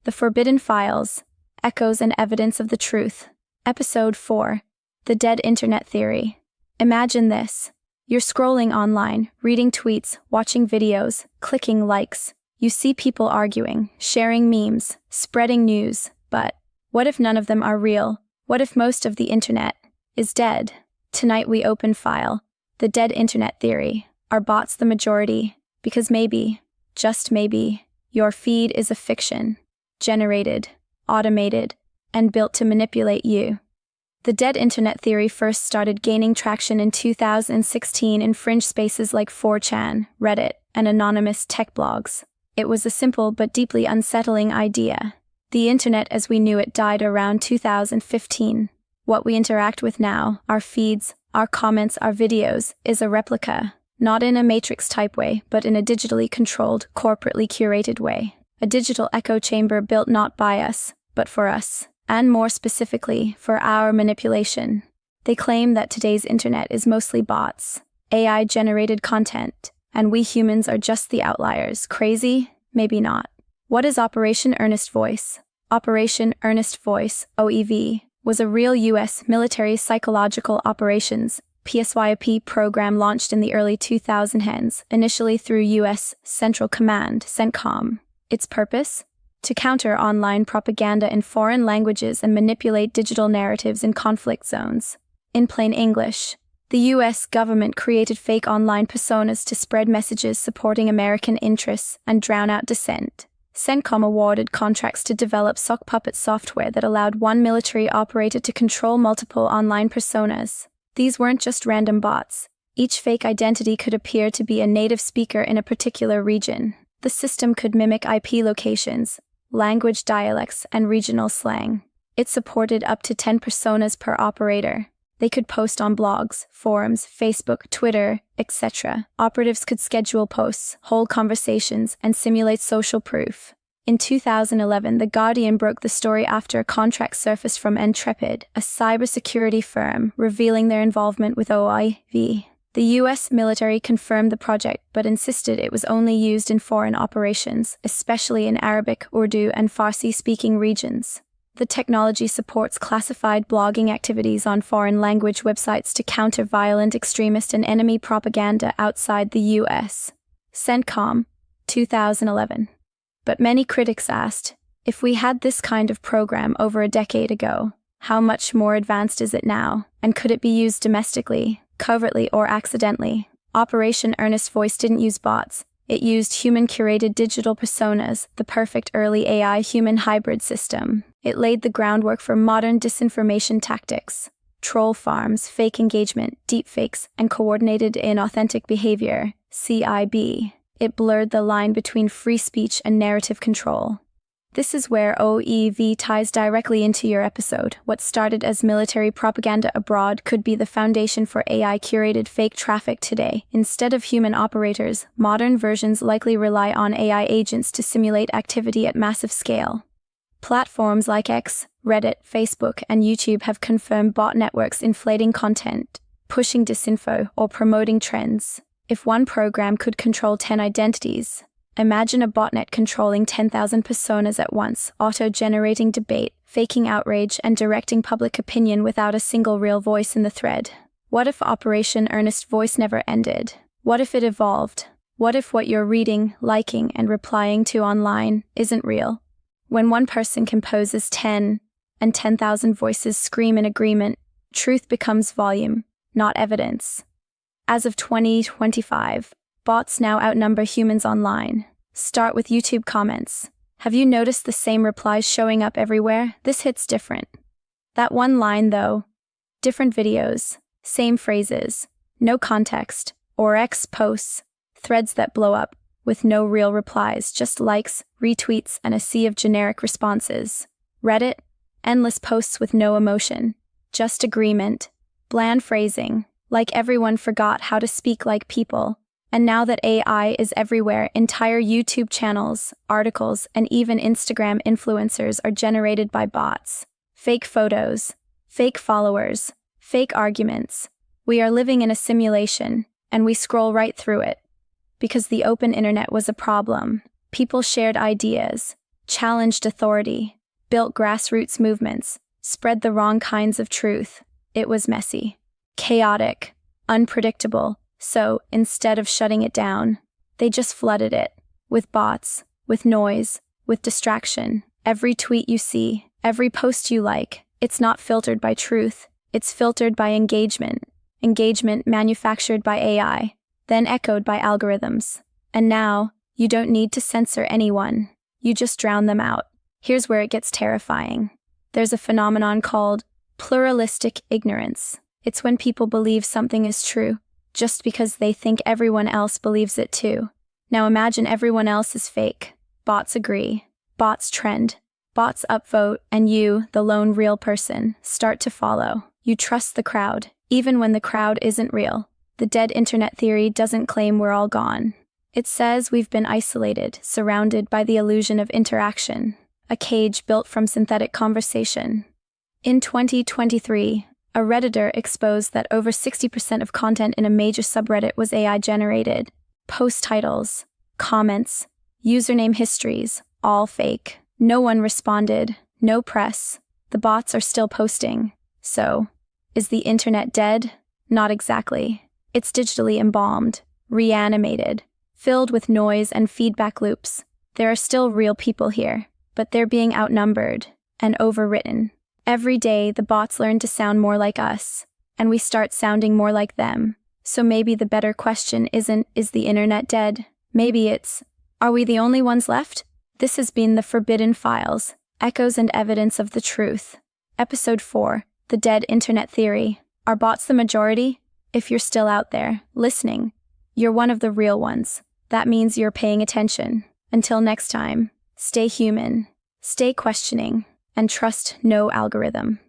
The Forbidden Files, Echoes and Evidence of the Truth. Episode 4, The Dead Internet Theory. Imagine this. You're scrolling online, reading tweets, watching videos, clicking likes. You see people arguing, sharing memes, spreading news, but what if none of them are real? What if most of the internet is dead? Tonight we open file, The Dead Internet Theory. Are bots the majority? Because maybe, just maybe, your feed is a fiction. Generated, automated, and built to manipulate you. The dead internet theory first started gaining traction in 2016 in fringe spaces like 4chan, Reddit, and anonymous tech blogs. It was a simple but deeply unsettling idea. The internet as we knew it died around 2015. What we interact with now, our feeds, our comments, our videos, is a replica. Not in a Matrix-type way, but in a digitally controlled, corporately curated way. A digital echo chamber built not by us, but for us, and more specifically, for our manipulation. They claim that today's internet is mostly bots, AI-generated content, and we humans are just the outliers. Crazy? Maybe not. What is Operation Earnest Voice? Operation Earnest Voice, OEV, was a real U.S. military psychological operations PSYOP program launched in the early 2000s, initially through U.S. Central Command, CENTCOM. Its purpose? To counter online propaganda in foreign languages and manipulate digital narratives in conflict zones. In plain English, the U.S. government created fake online personas to spread messages supporting American interests and drown out dissent. CENTCOM awarded contracts to develop sock puppet software that allowed one military operator to control multiple online personas. These weren't just random bots. Each fake identity could appear to be a native speaker in a particular region. The system could mimic IP locations, language dialects, and regional slang. It supported up to 10 personas per operator. They could post on blogs, forums, Facebook, Twitter, etc. Operatives could schedule posts, hold conversations, and simulate social proof. In 2011, The Guardian broke the story after a contract surfaced from Intrepid, a cybersecurity firm, revealing their involvement with OIV. The U.S. military confirmed the project but insisted it was only used in foreign operations, especially in Arabic, Urdu, and Farsi-speaking regions. The technology supports classified blogging activities on foreign language websites to counter violent extremist and enemy propaganda outside the U.S. CENTCOM, 2011. But many critics asked, if we had this kind of program over a decade ago, how much more advanced is it now, and could it be used domestically, covertly, or accidentally? Operation Earnest Voice didn't use bots. It used human-curated digital personas, the perfect early AI-human hybrid system. It laid the groundwork for modern disinformation tactics, troll farms, fake engagement, deepfakes, and coordinated inauthentic behavior, CIB. It blurred the line between free speech and narrative control. This is where OEV ties directly into your episode. What started as military propaganda abroad could be the foundation for AI-curated fake traffic today. Instead of human operators, modern versions likely rely on AI agents to simulate activity at massive scale. Platforms like X, Reddit, Facebook, and YouTube have confirmed bot networks inflating content, pushing disinfo, or promoting trends. If one program could control 10 identities, imagine a botnet controlling 10,000 personas at once, auto-generating debate, faking outrage, and directing public opinion without a single real voice in the thread. What if Operation Earnest Voice never ended? What if it evolved? What if what you're reading, liking, and replying to online isn't real? When one person composes 10 and 10,000 voices scream in agreement, truth becomes volume, not evidence. As of 2025, bots now outnumber humans online. Start with YouTube comments. Have you noticed the same replies showing up everywhere? This hits different. That one line, though. Different videos, same phrases, no context, or X posts, threads that blow up, with no real replies, just likes, retweets, and a sea of generic responses. Reddit, endless posts with no emotion, just agreement, bland phrasing, like everyone forgot how to speak like people. And now that AI is everywhere, entire YouTube channels, articles, and even Instagram influencers are generated by bots. Fake photos, fake followers, fake arguments. We are living in a simulation, and we scroll right through it. Because the open internet was a problem. People shared ideas, challenged authority, built grassroots movements, spread the wrong kinds of truth. It was messy, chaotic, unpredictable, so instead of shutting it down, they just flooded it with bots, with noise, with distraction. Every tweet you see, every post you like, it's not filtered by truth, it's filtered by engagement. Engagement manufactured by AI, then echoed by algorithms. And now, you don't need to censor anyone, you just drown them out. Here's where it gets terrifying. There's a phenomenon called pluralistic ignorance. It's when people believe something is true, just because they think everyone else believes it too. Now imagine everyone else is fake. Bots agree. Bots trend. Bots upvote, and you, the lone real person, start to follow. You trust the crowd, even when the crowd isn't real. The dead internet theory doesn't claim we're all gone. It says we've been isolated, surrounded by the illusion of interaction, a cage built from synthetic conversation. In 2023, a Redditor exposed that over 60% of content in a major subreddit was AI-generated. Post titles, comments, username histories, all fake. No one responded, no press. The bots are still posting. So, is the internet dead? Not exactly. It's digitally embalmed, reanimated, filled with noise and feedback loops. There are still real people here, but they're being outnumbered and overwritten. Every day, the bots learn to sound more like us, and we start sounding more like them. So maybe the better question isn't, is the internet dead? Maybe it's, are we the only ones left? This has been The Forbidden Files, Echoes and Evidence of the Truth. Episode 4, The Dead Internet Theory. Are bots the majority? If you're still out there, listening, you're one of the real ones. That means you're paying attention. Until next time, stay human, stay questioning, and trust no algorithm.